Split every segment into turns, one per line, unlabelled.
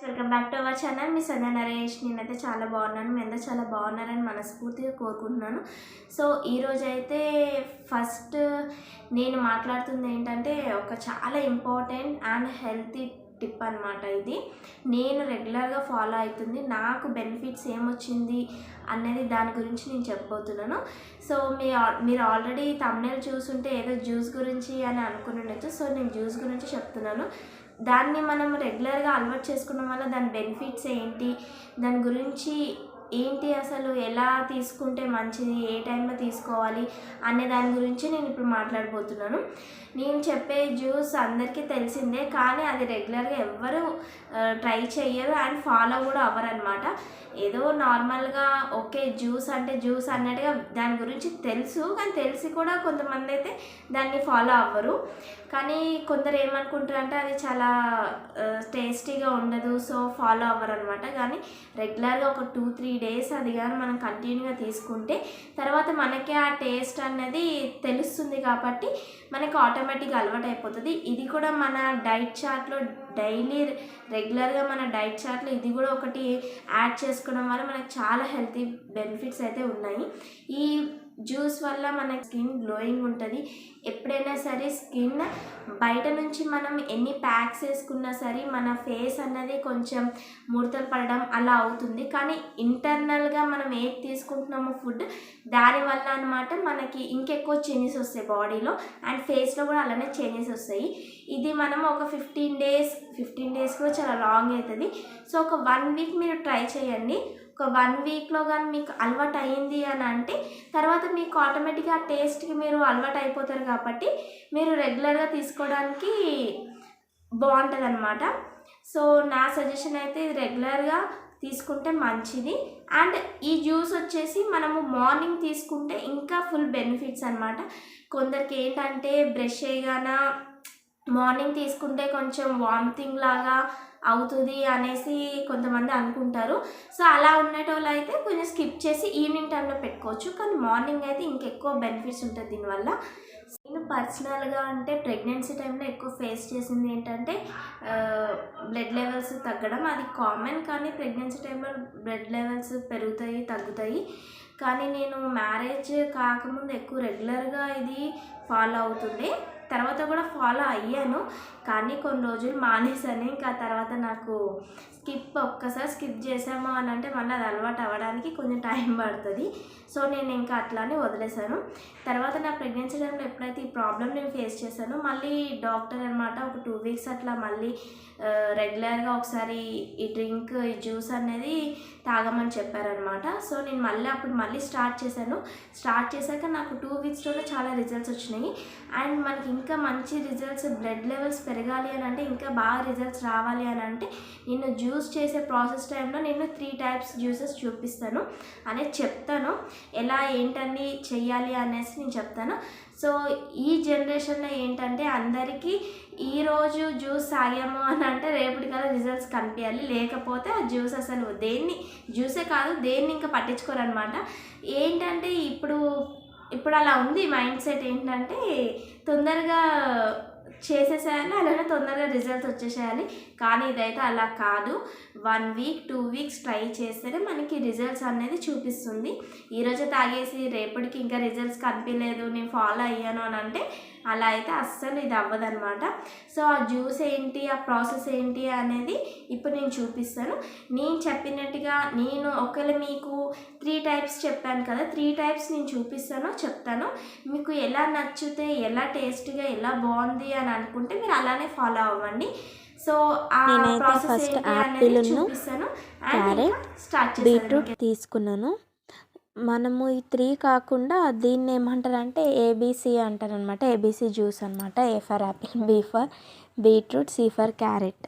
Welcome back to our channel. మీ సంధ్య నరేష్. నేనైతే చాలా బాగున్నాను. మీ అందరూ చాలా బాగున్నారని మనస్ఫూర్తిగా కోరుకుంటున్నాను. సో ఈరోజు అయితే ఫస్ట్ నేను మాట్లాడుతుంది ఏంటంటే ఒక చాలా ఇంపార్టెంట్ అండ్ హెల్తీ టిప్ అనమాట. ఇది నేను రెగ్యులర్గా ఫాలో అవుతుంది, నాకు బెనిఫిట్స్ ఏమొచ్చింది అనేది దాని గురించి నేను చెప్పబోతున్నాను. సో మీరు ఆల్రెడీ థంబ్నెయిల్ చూసుంటే ఏదో జ్యూస్ గురించి అని అనుకుని ఉండొచ్చు. సో నేను జ్యూస్ గురించి చెప్తున్నాను. దాన్ని మనం రెగ్యులర్గా అలవాటు చేసుకోవడం వల్ల దాని బెనిఫిట్స్ ఏంటి, దాని గురించి ఏంటి, అసలు ఎలా తీసుకుంటే మంచిది, ఏ టైంలో తీసుకోవాలి అనే దాని గురించి నేను ఇప్పుడు మాట్లాడబోతున్నాను. నేను చెప్పే జ్యూస్ అందరికీ తెలిసిందే, కానీ అది రెగ్యులర్గా ఎవ్వరు ట్రై చేయరు అండ్ ఫాలో కూడా అవ్వరు అనమాట. ఏదో నార్మల్గా ఓకే జ్యూస్ అంటే జ్యూస్ అన్నట్టుగా దాని గురించి తెలుసు, కానీ తెలిసి కూడా కొంతమంది అయితే దాన్ని ఫాలో అవ్వరు. కానీ కొందరు ఏమనుకుంటారు అంటే అది చాలా టేస్టీగా ఉండదు, సో ఫాలో అవ్వరు అనమాట. కానీ రెగ్యులర్గా ఒక 2-3 డేస్ అది కానీ మనం కంటిన్యూగా తీసుకుంటే తర్వాత మనకి ఆ టేస్ట్ అనేది తెలుస్తుంది, కాబట్టి మనకి ఆటోమేటిక్గా అలవాటు అయిపోతుంది. ఇది కూడా మన డైట్ చార్ట్లో డైలీ రెగ్యులర్గా మన డైట్ చార్ట్లో ఇది కూడా ఒకటి యాడ్ చేసుకోవడం వల్ల మనకు చాలా హెల్తీ బెనిఫిట్స్ అయితే ఉన్నాయి. ఈ జ్యూస్ వల్ల మన స్కిన్ గ్లోయింగ్ ఉంటుంది. ఎప్పుడైనా సరే స్కిన్ బయట నుంచి మనం ఎన్ని ప్యాక్స్ వేసుకున్నా సరే మన ఫేస్ అన్నది కొంచెం ముడతలు పడడం అలా అవుతుంది. కానీ ఇంటర్నల్గా మనం ఏది తీసుకుంటున్నామో ఫుడ్ దానివల్ల అనమాట మనకి ఇంకెక్కువ చేంజెస్ వస్తాయి బాడీలో అండ్ ఫేస్లో కూడా అలానే చేంజెస్ వస్తాయి. ఇది మనం ఒక 15 డేస్ కూడా చాలా లాంగ్ అవుతుంది. సో ఒక 1 వీక్ మీరు ట్రై చేయండి. ఒక 1 వీక్లో కానీ మీకు అలవాటు అయ్యింది అని అంటే తర్వాత మీకు ఆటోమేటిక్గా ఆ టేస్ట్కి మీరు అలవాటు అయిపోతారు, కాబట్టి మీరు రెగ్యులర్గా తీసుకోవడానికి బాగుంటుంది అనమాట. సో నా సజెషన్ అయితే ఇది రెగ్యులర్గా తీసుకుంటే మంచిది. అండ్ ఈ జ్యూస్ వచ్చేసి మనము మార్నింగ్ తీసుకుంటే ఇంకా ఫుల్ బెనిఫిట్స్ అనమాట. కొందరికి ఏంటంటే బ్రష్ చేయగానే మార్నింగ్ తీసుకుంటే కొంచెం వామిటింగ్ లాగా అవుతుంది అనేసి కొంతమంది అనుకుంటారు. సో అలా ఉండేటోళ్ళు అయితే కొంచెం స్కిప్ చేసి ఈవినింగ్ టైంలో పెట్టుకోవచ్చు, కానీ మార్నింగ్ అయితే ఇంకెక్కువ బెనిఫిట్స్ ఉంటుంది దీనివల్ల. నేను పర్సనల్గా అంటే ప్రెగ్నెన్సీ టైంలో ఎక్కువ ఫేస్ చేసింది ఏంటంటే బ్లడ్ లెవెల్స్ తగ్గడం. అది కామన్, కానీ ప్రెగ్నెన్సీ టైంలో బ్లడ్ లెవెల్స్ పెరుగుతాయి తగ్గుతాయి. కానీ నేను మ్యారేజ్ కాకముందు ఎక్కువ రెగ్యులర్గా ఇది ఫాలో అవుతుండే, తర్వాత కూడా ఫాలో అయ్యాను. కానీ కొన్ని రోజులు మానేసాను. ఇంకా తర్వాత నాకు ఒక్కసారి స్కిప్ చేసాము అని అంటే మళ్ళీ అది అలవాటు అవ్వడానికి కొంచెం టైం పడుతుంది. సో నేను ఇంకా అట్లానే వదిలేసాను. తర్వాత నా ప్రెగ్నెన్సీ టైంలో ఎప్పుడైతే ఈ ప్రాబ్లం నేను ఫేస్ చేశానో మళ్ళీ డాక్టర్ అనమాట ఒక 2 వీక్స్ అట్లా మళ్ళీ రెగ్యులర్గా ఒకసారి ఈ జ్యూస్ అనేది తాగమని చెప్పారనమాట. సో నేను మళ్ళీ స్టార్ట్ చేశాను. స్టార్ట్ చేశాక నాకు 2 వీక్స్లోనే చాలా రిజల్ట్స్ వచ్చినాయి. అండ్ మనకి ఇంకా మంచి రిజల్ట్స్, బ్లడ్ లెవెల్స్ పెరగాలి అని అంటే, ఇంకా బాగా రిజల్ట్స్ రావాలి అని అంటే నేను జ్యూస్ చేసే ప్రాసెస్ టైంలో నేను 3 టైప్స్ జ్యూసెస్ చూపిస్తాను అనేది చెప్తాను. ఎలా ఏంటని చెయ్యాలి అనేసి నేను చెప్తాను. సో ఈ జనరేషన్లో ఏంటంటే అందరికీ ఈరోజు జ్యూస్ తాగాము అని అంటే రేపటికల్లా రిజల్ట్స్ కనిపించాలి, లేకపోతే ఆ జ్యూస్ అసలు జ్యూసే కాదు దేన్ని ఇంకా పట్టించుకోరనమాట. ఏంటంటే ఇప్పుడు అలా ఉంది మైండ్ సెట్. ఏంటంటే తొందరగా చేసేసేయాలి, అలానే తొందరగా రిజల్ట్స్ వచ్చేసేయాలి. కానీ ఇదైతే అలా కాదు. 1 వీక్ 2 వీక్స్ ట్రై చేస్తేనే మనకి రిజల్ట్స్ అనేది చూపిస్తుంది. ఈరోజు తాగేసి రేపటికి ఇంకా రిజల్ట్స్ కనిపించలేదు, నేను ఫాలో అయ్యాను అని అంటే అలా అయితే అస్సలు ఇది అవ్వదన్నమాట. సో ఆ జ్యూస్ ఏంటి, ఆ ప్రాసెస్ ఏంటి అనేది ఇప్పుడు నేను చూపిస్తాను. నేను చెప్పినట్టుగా నేను ఒకవేళ మీకు 3 టైప్స్ చెప్పాను కదా, 3 టైప్స్ నేను చెప్తాను. మీకు ఎలా నచ్చితే, ఎలా టేస్ట్గా, ఎలా బాగుంది అని అనుకుంటే మీరు అలానే ఫాలో అవ్వండి. సో ఆ ప్రాసెస్ ఏంటి అనేది చూపిస్తాను. స్టార్ట్
బీట్రూట్ తీసుకున్నాను. మనము ఈ 3 కాకుండా దీన్ని ఏమంటారంటే ఏబీసీ అంటారనమాట. ఏబీసీ జ్యూస్ అనమాట. A for apple, B for beetroot, C for carrot.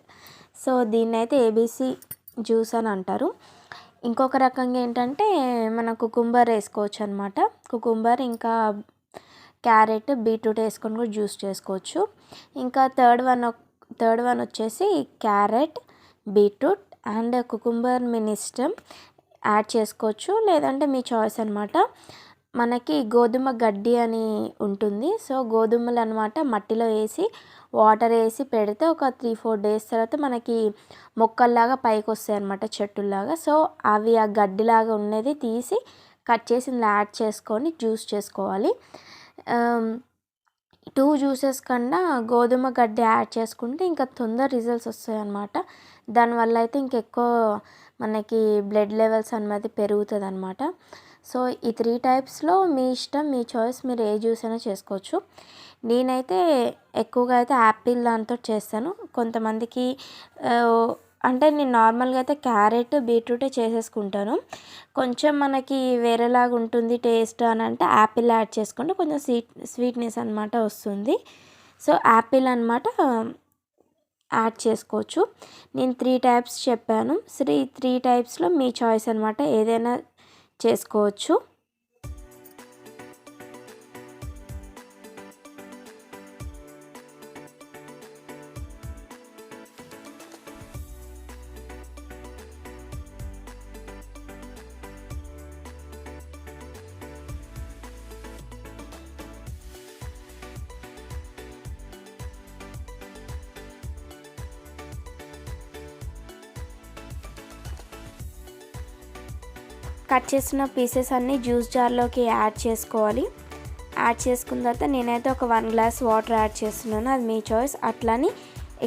So దీన్ని అయితే ఏబీసీ జ్యూస్ అని అంటారు. ఇంకొక రకంగా ఏంటంటే మన కుకుంబర్ వేసుకోవచ్చు అనమాట. కుకుంబర్ ఇంకా క్యారెట్, బీట్రూట్ వేసుకొని కూడా జ్యూస్ చేసుకోవచ్చు. ఇంకా థర్డ్ వన్ వచ్చేసి క్యారెట్, బీట్రూట్ అండ్ కుకుంబర్ మీ ఇష్టం యాడ్ చేసుకోవచ్చు, లేదంటే మీ చాయిస్ అనమాట. మనకి గోధుమ గడ్డి అని ఉంటుంది. సో గోధుమలు అనమాట మట్టిలో వేసి వాటర్ వేసి పెడితే ఒక 3-4 డేస్ తర్వాత మనకి మొక్కల్లాగా పైకి వస్తాయి అన్నమాట, చెట్టుల్లాగా. సో అవి ఆ గడ్డిలాగా ఉన్నది తీసి కట్ చేసి ఇందులో యాడ్ చేసుకొని జ్యూస్ చేసుకోవాలి. 2 జ్యూసెస్ కన్నా గోధుమ గడ్డి యాడ్ చేసుకుంటే ఇంకా తొందర రిజల్ట్స్ వస్తాయి అన్నమాట. దానివల్ల అయితే ఇంకెక్కువ మనకి బ్లడ్ లెవెల్స్ అనేది పెరుగుతుంది అనమాట. సో ఈ 3 టైప్స్లో మీ ఇష్టం, మీ చాయిస్, మీరు ఏ జ్యూస్ అయినా చేసుకోవచ్చు. నేనైతే ఎక్కువగా అయితే యాపిల్ దాంతో చేస్తాను. కొంతమందికి అంటే నేను నార్మల్గా అయితే క్యారెట్ బీట్రూటే చేసేసుకుంటాను. కొంచెం మనకి వేరేలాగా ఉంటుంది టేస్ట్ అని అంటే యాపిల్ యాడ్ చేసుకుంటే కొంచెం స్వీట్నెస్ అనమాట వస్తుంది. సో యాపిల్ అనమాట యాడ్ చేసుకోవచ్చు. నేను 3 టైప్స్ చెప్పాను. 3 టైప్స్లో మీ చాయిస్ అనమాట, ఏదైనా చేసుకోవచ్చు. కట్ చేసిన పీసెస్ అన్నీ జ్యూస్ జార్లోకి యాడ్ చేసుకోవాలి. యాడ్ చేసుకున్న తర్వాత నేనైతే ఒక 1 గ్లాస్ వాటర్ యాడ్ చేస్తున్నాను. అది మీ చాయిస్. అట్లని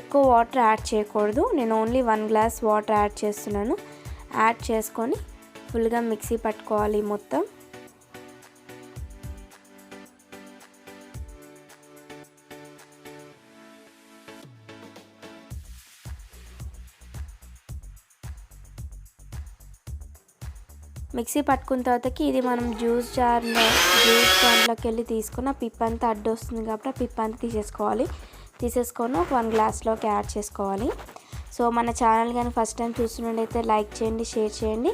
ఎక్కువ వాటర్ యాడ్ చేయకూడదు. నేను ఓన్లీ 1 గ్లాస్ వాటర్ యాడ్ చేస్తున్నాను. యాడ్ చేసుకొని ఫుల్గా మిక్సీ పట్టుకోవాలి మొత్తం. మిక్సీ పట్టుకున్న తర్వాతకి ఇది మనం జ్యూస్ దాంట్లోకి వెళ్ళి తీసుకున్న పిప్ అంతా అడ్డు వస్తుంది కాబట్టి ఆ పిప్ అంతా తీసేసుకొని ఒక 1 గ్లాస్లోకి యాడ్ చేసుకోవాలి. సో మన ఛానల్ కానీ ఫస్ట్ టైం చూస్తున్నట్టయితే లైక్ చేయండి, షేర్ చేయండి,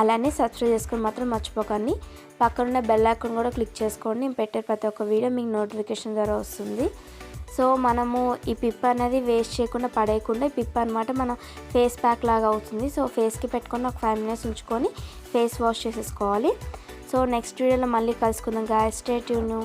అలానే సబ్స్క్రైబ్ చేసుకొని మాత్రం మర్చిపోకండి. పక్కనున్న బెల్ ఐకాన్ కూడా క్లిక్ చేసుకోండి. నేను పెట్టే ప్రతి ఒక్క వీడియో మీకు నోటిఫికేషన్ ద్వారా వస్తుంది. సో మనము ఈ పిప్ అనేది వేస్ట్ చేయకుండా పడేయకుండా, ఈ పిప్ అనమాట మన ఫేస్ ప్యాక్ లాగా అవుతుంది. సో ఫేస్కి పెట్టుకొని ఒక 5 మినిట్స్ ఉంచుకొని ఫేస్ వాష్ చేసేసుకోవాలి. సో నెక్స్ట్ వీడియోలో మళ్ళీ కలుసుకుందాం గాయ్స్. Stay tune.